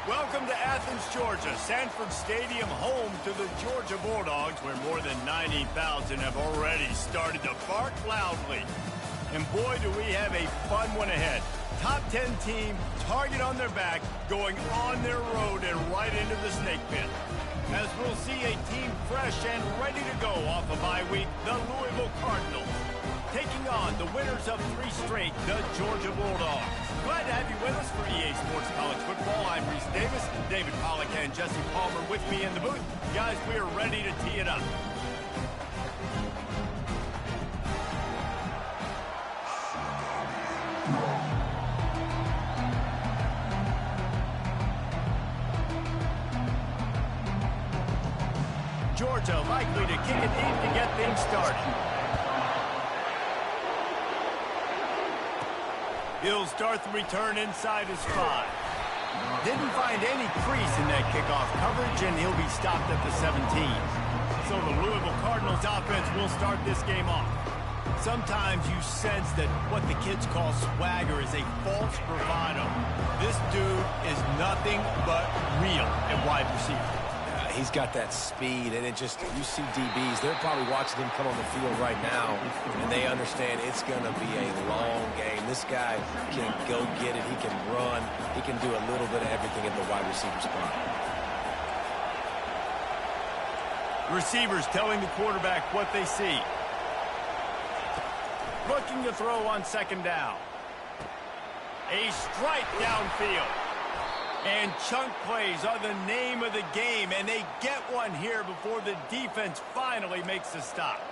Welcome to Athens, Georgia, Sanford Stadium, home to the Georgia Bulldogs, where more than 90,000 have already started to bark loudly. And boy, do we have a fun one ahead. Top 10 team, target on their back, going on their road and right into the snake pit. As we'll see a team fresh and ready to go off a bye week, the Louisville Cardinals, taking on the winners of 3 straight, the Georgia Bulldogs. Glad to have you with us for EA Sports College Football. I'm Reese Davis, David Pollack and Jesse Palmer with me in the booth. Guys, we are ready to tee it up. Georgia likely to kick it deep to get things started. He'll start the return inside his 5. Didn't find any crease in that kickoff coverage, and he'll be stopped at the 17. So the Louisville Cardinals offense will start this game off. Sometimes you sense that what the kids call swagger is a false bravado. This dude is nothing but real at wide receiver. He's got that speed, and you see DBs, they're probably watching him come on the field right now, and they understand it's going to be a long game. This guy can go get it. He can run. He can do a little bit of everything at the wide receiver spot. Receivers telling the quarterback what they see. Looking to throw on second down. A strike downfield. And chunk plays are the name of the game, and they get one here before the defense finally makes a stop.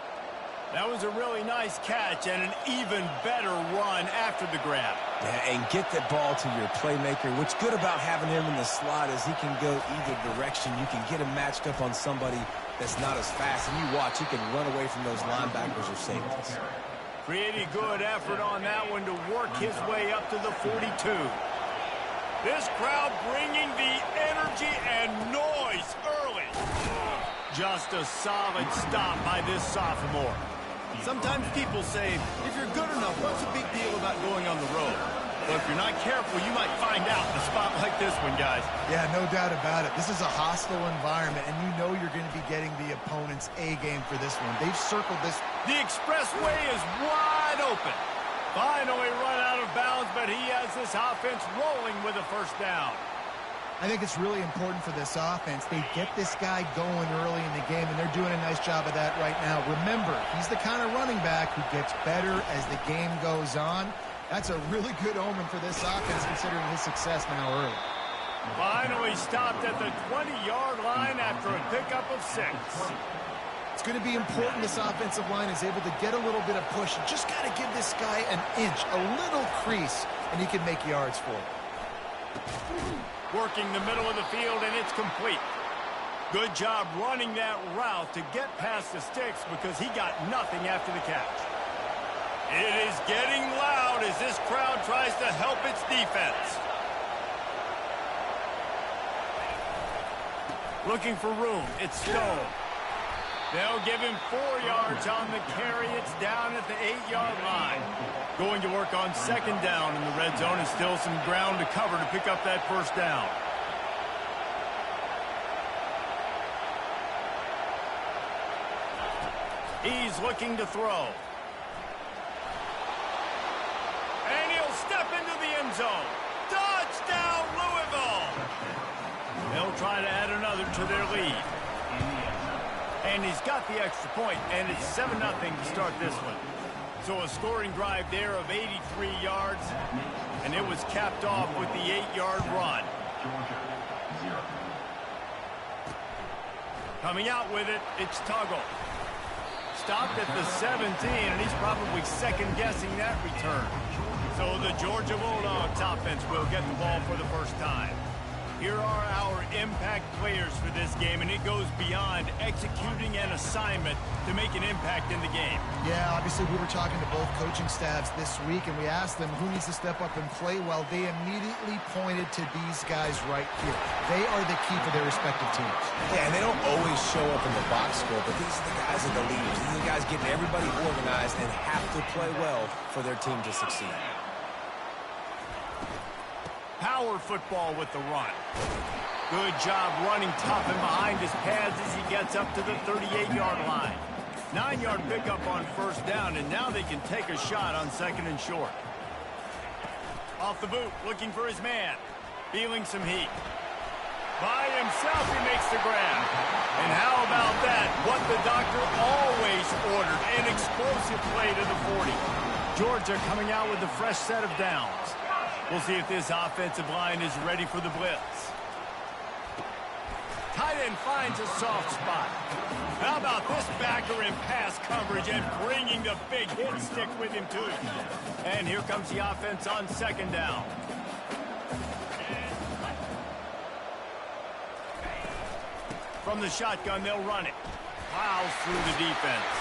That was a really nice catch and an even better run after the grab. Yeah, and get that ball to your playmaker. What's good about having him in the slot is he can go either direction. You can get him matched up on somebody that's not as fast, and you watch, he can run away from those linebackers or safeties. Pretty good effort on that one to work his way up to the 42. This crowd bringing the energy and noise early. Just a solid stop by this sophomore. Sometimes people say, if you're good enough, what's the big deal about going on the road? But if you're not careful, you might find out in a spot like this one, guys. Yeah, no doubt about it. This is a hostile environment, and you know you're going to be getting the opponent's A game for this one. They've circled this. The expressway is wide open. Finally run out of bounds, but he has this offense rolling with a first down. I think it's really important for this offense. They get this guy going early in the game, and they're doing a nice job of that right now. Remember, he's the kind of running back who gets better as the game goes on. That's a really good omen for this offense, considering his success now early. Finally stopped at the 20-yard line after a pickup of 6. It's going to be important this offensive line is able to get a little bit of push. You just got to give this guy an inch, a little crease, and he can make yards for it. Working the middle of the field, and it's complete. Good job running that route to get past the sticks because he got nothing after the catch. It is getting loud as this crowd tries to help its defense. Looking for room. It's Stone. They'll give him 4 yards on the carry. It's down at the 8-yard line. Going to work on second down in the red zone, and still some ground to cover to pick up that first down. He's looking to throw. And he'll step into the end zone. Touchdown, Louisville! They'll try to add another to their lead. And he's got the extra point, and it's 7-0 to start this one. So a scoring drive there of 83 yards, and it was capped off with the 8-yard run. Coming out with it, it's Tuggle. Stopped at the 17, and he's probably second-guessing that return. So the Georgia Bulldogs offense will get the ball for the first time. Here are our impact players for this game, and it goes beyond executing an assignment to make an impact in the game. Yeah, obviously we were talking to both coaching staffs this week, and we asked them who needs to step up and play well. They immediately pointed to these guys right here. They are the key for their respective teams. Yeah, and they don't always show up in the box score, but these are the guys that are the leaders. These are the guys getting everybody organized and have to play well for their team to succeed. power football with the run. Good job running tough and behind his pads as he gets up to the 38-yard line. 9-yard pickup on first down, and now they can take a shot on second and short. Off the boot, looking for his man. Feeling some heat. By himself, he makes the grab. And how about that? What the doctor always ordered, an explosive play to the 40. Georgia coming out with a fresh set of downs. We'll see if this offensive line is ready for the blitz. Tight end finds a soft spot. How about this backer in pass coverage and bringing the big hit stick with him too. And here comes the offense on second down. From the shotgun, they'll run it. Plows through the defense.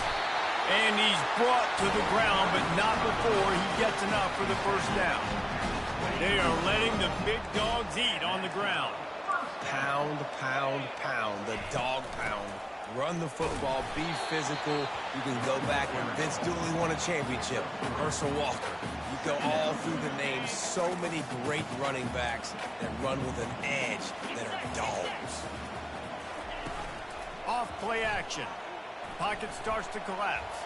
And he's brought to the ground, but not before he gets enough for the first down. They are letting the big dogs eat on the ground. Pound, pound, pound. The dog pound. Run the football. Be physical. You can go back when Vince Dooley won a championship. Herschel Walker. You go all through the names. So many great running backs that run with an edge that are dogs. Off play action. Pocket starts to collapse.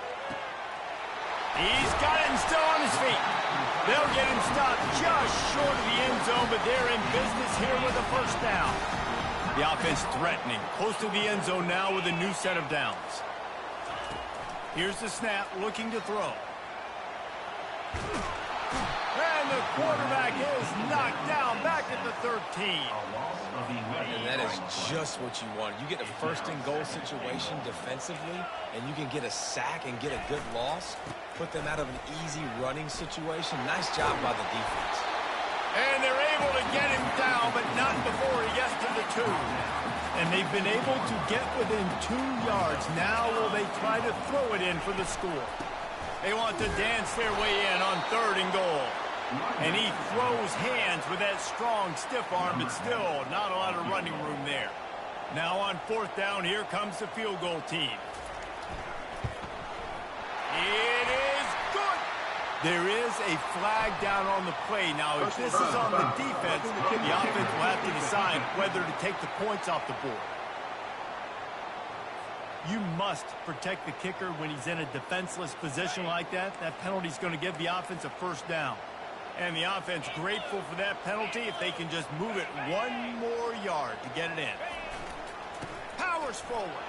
He's got it and still on his feet. They'll get him stopped just short of the end zone, but they're in business here with a first down. The offense threatening, close to the end zone now with a new set of downs. Here's the snap, looking to throw. And the quarterback is knocked down back at the 13. And that is just what you want. You get a first and goal situation defensively, and you can get a sack and get a good loss. Put them out of an easy running situation. Nice job by the defense. And they're able to get him down, but not before he gets to the 2. And they've been able to get within 2 yards. Now will they try to throw it in for the score? They want to dance their way in on 3rd and goal. And he throws hands with that strong, stiff arm, but still not a lot of running room there. Now on 4th down, here comes the field goal team. It is good. There is a flag down on the play. Now, if this is on the defense, the offense will have to decide whether to take the points off the board. You must protect the kicker when he's in a defenseless position like that. That penalty is going to give the offense a first down. And the offense grateful for that penalty if they can just move it 1 more yard to get it in. Powers forward.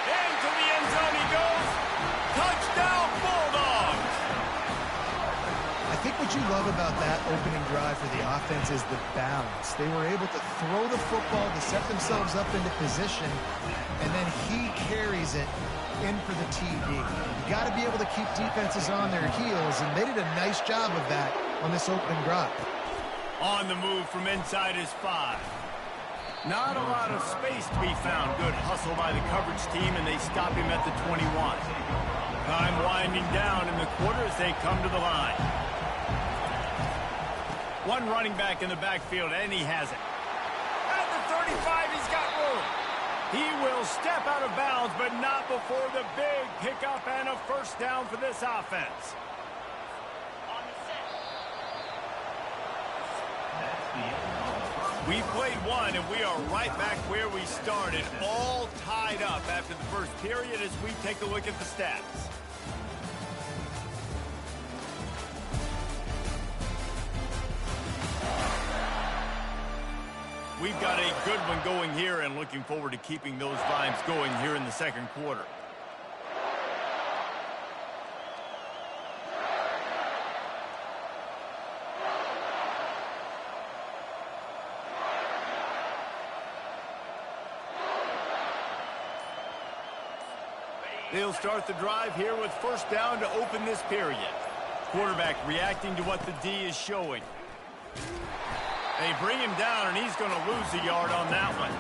Into the end zone he goes. Touchdown, Bulldogs! I think what you love about that opening drive for the offense is the balance. They were able to throw the football to set themselves up into position, and then he carries it in for the TD. You got to be able to keep defenses on their heels, and they did a nice job of that on this opening drive. On the move from inside his 5. Not a lot of space to be found. Good hustle by the coverage team, and they stop him at the 21. Time winding down in the quarter as they come to the line. One running back in the backfield, and he has it. At the 35, he's got room. He will step out of bounds, but not before the big pickup and a first down for this offense. We played one, and we are right back where we started, all tied up after the first period as we take a look at the stats. We've got a good one going here and looking forward to keeping those vibes going here in the second quarter. They'll start the drive here with first down to open this period. Quarterback reacting to what the D is showing. They bring him down, and he's going to lose a yard on that one.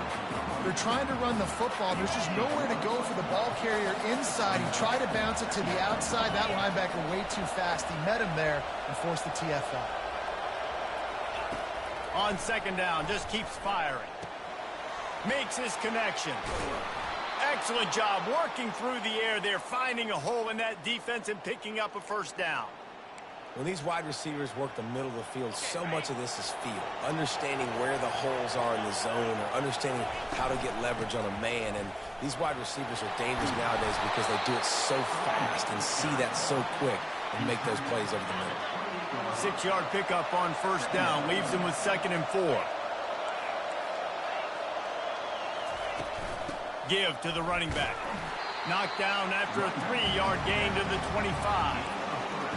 They're trying to run the football. There's just nowhere to go for the ball carrier inside. He tried to bounce it to the outside. That linebacker way too fast. He met him there and forced the TFL. On second down, just keeps firing. Makes his connection. Excellent job working through the air there, finding a hole in that defense and picking up a first down. When these wide receivers work the middle of the field, so much of this is feel. Understanding where the holes are in the zone or understanding how to get leverage on a man. And these wide receivers are dangerous nowadays because they do it so fast and see that so quick and make those plays over the middle. 6-yard pickup on first down leaves them with 2nd and 4. Give to the running back. Knocked down after a 3-yard gain to the 25.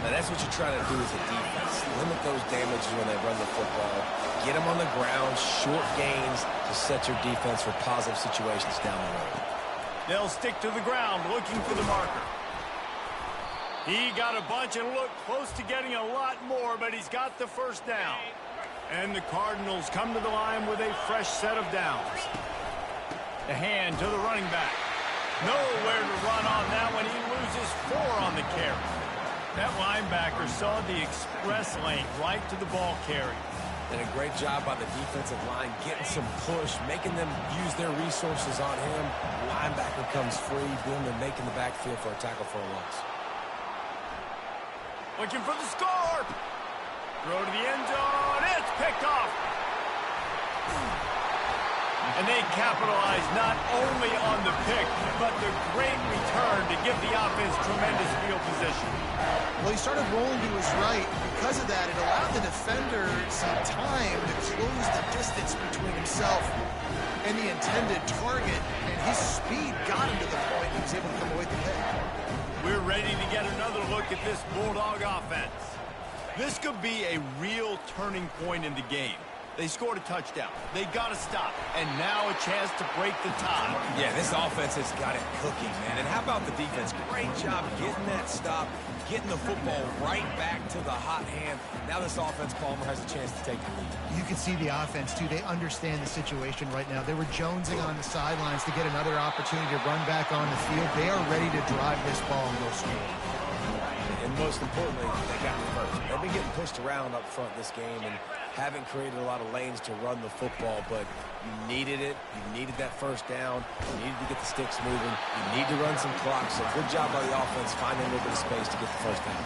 Now that's what you're trying to do as a defense. Limit those damages when they run the football. Get them on the ground, short gains to set your defense for positive situations down the road. They'll stick to the ground looking for the marker. He got a bunch and looked close to getting a lot more, but he's got the first down. And the Cardinals come to the line with a fresh set of downs. The hand to the running back. Nowhere to run on that one. He loses 4 on the carry. That linebacker saw the express lane right to the ball carry. And a great job by the defensive line, getting some push, making them use their resources on him. Linebacker comes free, boom, they're making the backfield for a tackle for a loss. Looking for the score. Throw to the end zone. It's picked off. And they capitalize not only on the pick, but the great return to give the offense tremendous field position. Well, he started rolling to his right. Because of that, it allowed the defender some time to close the distance between himself and the intended target, and his speed got him to the point he was able to come away with the pick. We're ready to get another look at this Bulldog offense. This could be a real turning point in the game. They scored a touchdown. They got to stop. And now a chance to break the tie. Yeah, this offense has got it cooking, man. And how about the defense? Great job getting that stop, getting the football right back to the hot hand. Now this offense, Palmer, has a chance to take the lead. You can see the offense, too. They understand the situation right now. They were jonesing on the sidelines to get another opportunity to run back on the field. They are ready to drive this ball and go score. And most importantly, they got the first. They've been getting pushed around up front this game and haven't created a lot of lanes to run the football, but you needed it. You needed that first down. You needed to get the sticks moving. You need to run some clock. So good job by the offense finding a little bit of space to get the first down.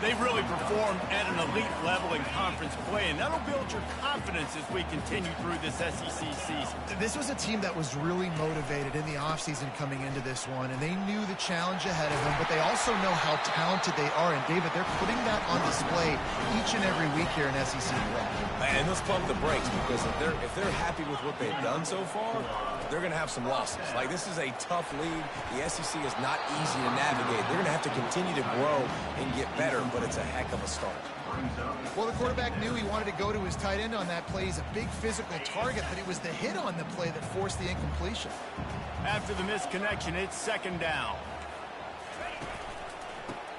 They've really performed at an elite level in conference play, and that'll build your confidence as we continue through this SEC season. This was a team that was really motivated in the offseason coming into this one, and they knew the challenge ahead of them, but they also know how talented they are. And, David, they're putting that on display each and every week here in SEC play. Man, let's pump the brakes because if they're happy with what they've done so far, they're going to have some losses. Like, this is a tough league. The SEC is not easy to navigate. They're going to have to continue to grow and get better, but it's a heck of a start. Well, the quarterback knew he wanted to go to his tight end on that play. He's a big physical target, but it was the hit on the play that forced the incompletion. After the misconnection, it's 2nd down.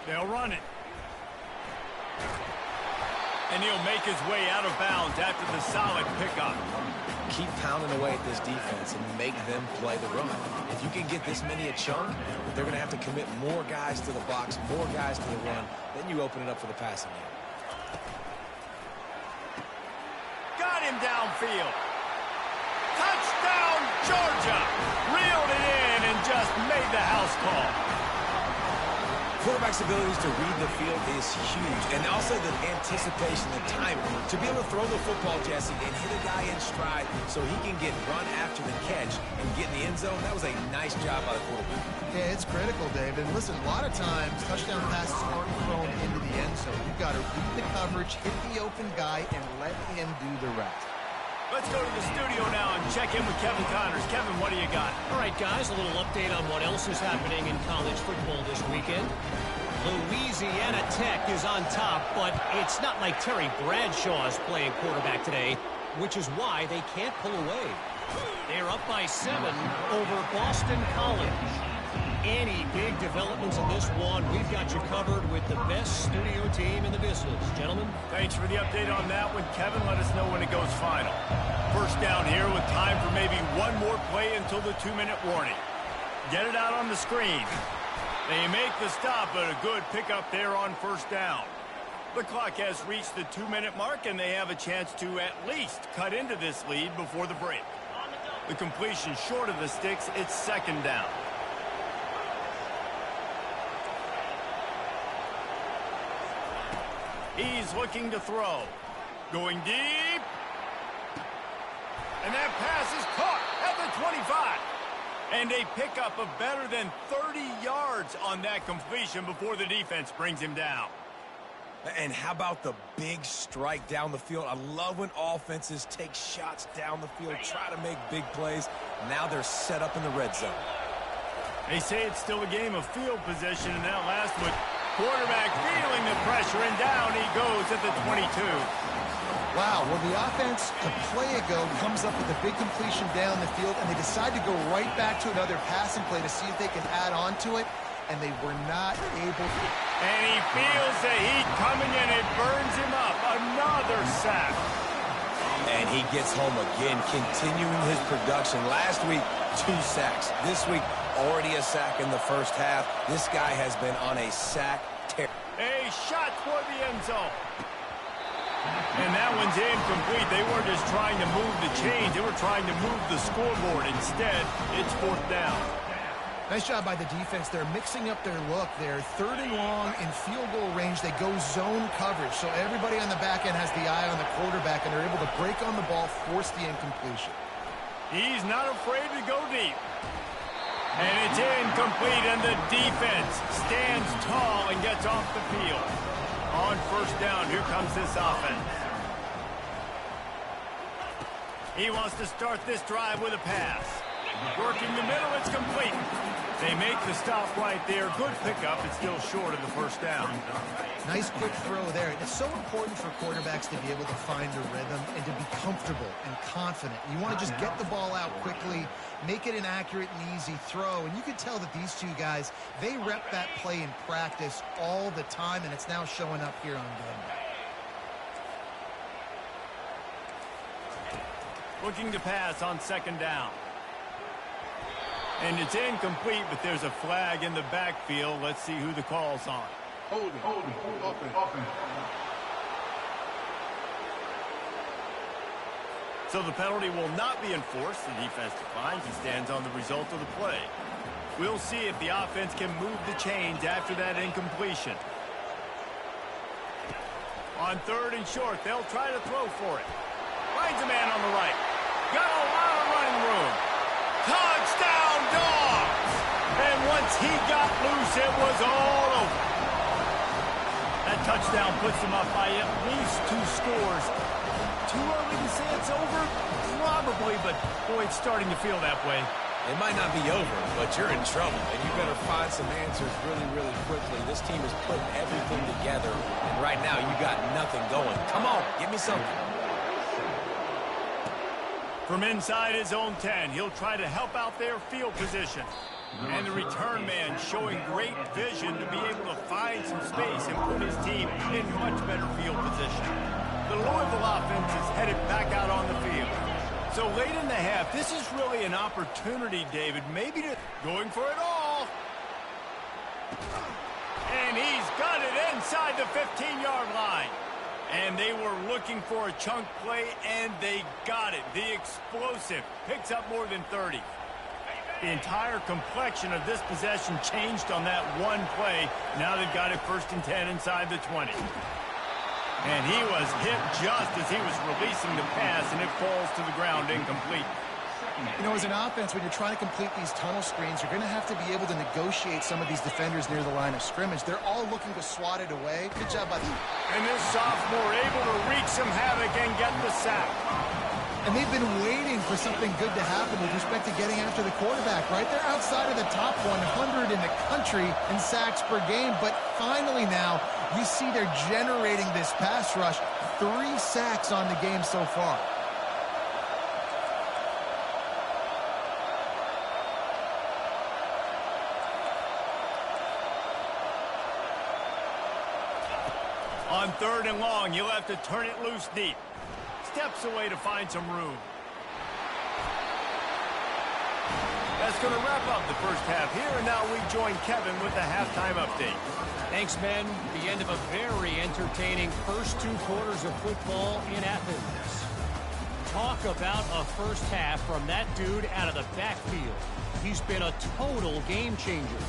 They'll run it. And he'll make his way out of bounds after the solid pickup. Keep pounding away at this defense and make them play the run. If you can get this many a chunk, they're going to have to commit more guys to the box, more guys to the run. Then you open it up for the passing game. Got him downfield. Touchdown, Georgia. Reeled it in and just made the house call. Quarterback's abilities to read the field is huge. And also the anticipation, the timing. To be able to throw the football, Jesse, and hit a guy in stride so he can get run after the catch and get in the end zone, that was a nice job by the quarterback. Yeah, it's critical, Dave. And listen, a lot of times touchdown passes aren't thrown into the end zone. You've got to read the coverage, hit the open guy, and let him do the rest. Let's go to the studio now and check in with Kevin Connors. Kevin, what do you got? All right, guys, a little update on what else is happening in college football this weekend. Louisiana Tech is on top, but it's not like Terry Bradshaw is playing quarterback today, which is why they can't pull away. They're up by 7 over Boston College. Any big developments in this one, we've got you covered with the best studio team in the business. Gentlemen? Thanks for the update on that one, Kevin. Let us know when it goes final. First down here with time for maybe one more play until the 2-minute warning. Get it out on the screen. They make the stop, but a good pickup there on first down. The clock has reached the 2-minute mark, and they have a chance to at least cut into this lead before the break. The completion short of the sticks, it's 2nd down. He's looking to throw. Going deep. And that pass is caught at the 25. And a pickup of better than 30 yards on that completion before the defense brings him down. And how about the big strike down the field? I love when offenses take shots down the field, try to make big plays. Now they're set up in the red zone. They say it's still a game of field position in that last one. Quarterback feeling the pressure, and down he goes at the 22. Wow, well, the offense, a play ago, comes up with a big completion down the field, and they decide to go right back to another passing play to see if they can add on to it, and they were not able to. And he feels the heat coming, and it burns him up. Another sack. And he gets home again, continuing his production. Last week, 2 sacks. This week, already a sack in the first half. This guy has been on a sack tear. A shot for the end zone. And that one's incomplete. They weren't just trying to move the chains. They were trying to move the scoreboard. Instead, it's 4th down. Nice job by the defense. They're mixing up their look. They're 3rd and long in field goal range. They go zone coverage. So everybody on the back end has the eye on the quarterback, and they're able to break on the ball, force the incompletion. He's not afraid to go deep. And it's incomplete, and the defense stands tall and gets off the field. On 1st down, here comes this offense. He wants to start this drive with a pass. Working the middle, it's complete. They make the stop right there. Good pickup. It's still short of the 1st down. Nice quick throw there. It's so important for quarterbacks to be able to find a rhythm and to be comfortable and confident. You want to just get the ball out quickly, make it an accurate and easy throw. And you can tell that these two guys, they rep that play in practice all the time, and it's now showing up here on game day. Looking to pass on 2nd down. And it's incomplete, but there's a flag in the backfield. Let's see who the call's on. Holding. Offense. So the penalty will not be enforced. The defense declines and stands on the result of the play. We'll see if the offense can move the chains after that incompletion. On 3rd and short, they'll try to throw for it. Finds a man on the right. Got a lot of running room. Touchdown, Dogs! And once he got loose, it was all over. That touchdown puts them up by at least 2 scores. Too early to say it's over? Probably, but boy, it's starting to feel that way. It might not be over, but you're in trouble, and you better find some answers really, really quickly. This team is putting everything together, and right now you got nothing going. Come on, give me something. From inside his own 10, he'll try to help out their field position. And the return man showing great vision to be able to find some space and put his team in much better field position. The Louisville offense is headed back out on the field. So late in the half, this is really an opportunity, David, maybe to going for it all. And he's got it inside the 15-yard line. And they were looking for a chunk play, and they got it. The explosive picks up more than 30. The entire complexion of this possession changed on that one play. Now they've got it 1st and 10 inside the 20. And he was hit just as he was releasing the pass, and it falls to the ground incomplete. You know, as an offense, when you're trying to complete these tunnel screens, you're going to have to be able to negotiate some of these defenders near the line of scrimmage. They're all looking to swat it away. Good job by the... And this sophomore able to wreak some havoc and get the sack. And they've been waiting for something good to happen with respect to getting after the quarterback, right? They're outside of the top 100 in the country in sacks per game, but finally now you see they're generating this pass rush. 3 sacks on the game so far. On 3rd and long, you'll have to turn it loose deep. Steps away to find some room. That's going to wrap up the first half here, and now we join Kevin with the halftime update. Thanks, Ben. The end of a very entertaining first 2 quarters of football in Athens. Talk about a first half from that dude out of the backfield. He's been a total game changer.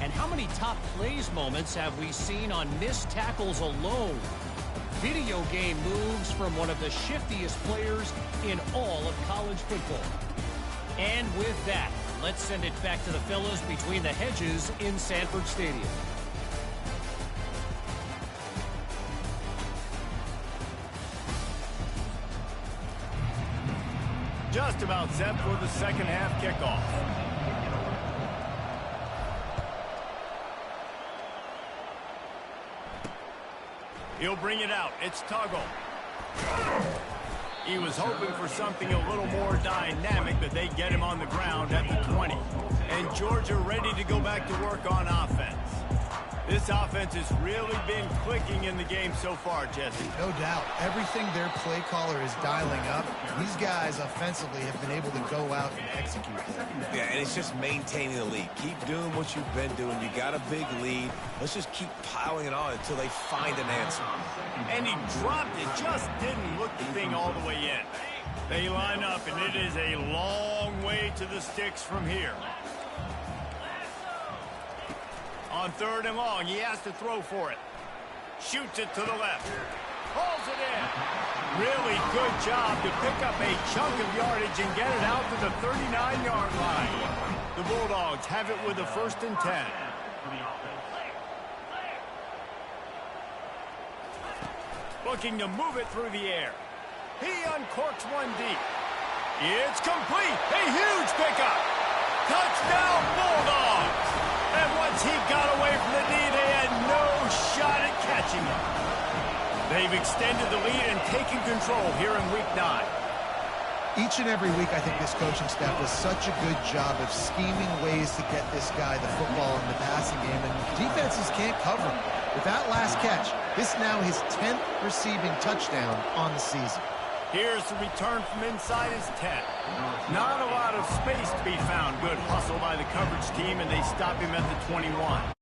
And how many top plays moments have we seen on missed tackles alone? video game moves from one of the shiftiest players in all of college football. And with that, let's send it back to the fellas between the hedges in Sanford Stadium. Just about set for the second half kickoff. He'll bring it out. It's Tuggle. He was hoping for something a little more dynamic, but they get him on the ground at the 20. And Georgia ready to go back to work on offense. This offense has really been clicking in the game so far, Jesse. No doubt. Everything their play caller is dialing up, these guys offensively have been able to go out and execute them. Yeah, and it's just maintaining the lead. Keep doing what you've been doing. You got a big lead. Let's just keep piling it on until they find an answer. And he dropped it. Just didn't look the thing all the way in. They line up, and it is a long way to the sticks from here. On 3rd and long, he has to throw for it. Shoots it to the left. Pulls it in. Really good job to pick up a chunk of yardage and get it out to the 39-yard line. The Bulldogs have it with a 1st and 10. Looking to move it through the air. He uncorks one deep. It's complete. A huge pickup. Touchdown, Bulldogs. And once he got away from the knee, they had no shot at catching him. They've extended the lead and taken control here in Week 9. Each and every week, I think this coaching staff does such a good job of scheming ways to get this guy the football in the passing game, and defenses can't cover him. With that last catch, this is now his 10th receiving touchdown on the season. Here's the return from inside his 10. Not a lot of space to be found. Good hustle by the coverage team, and they stop him at the 21.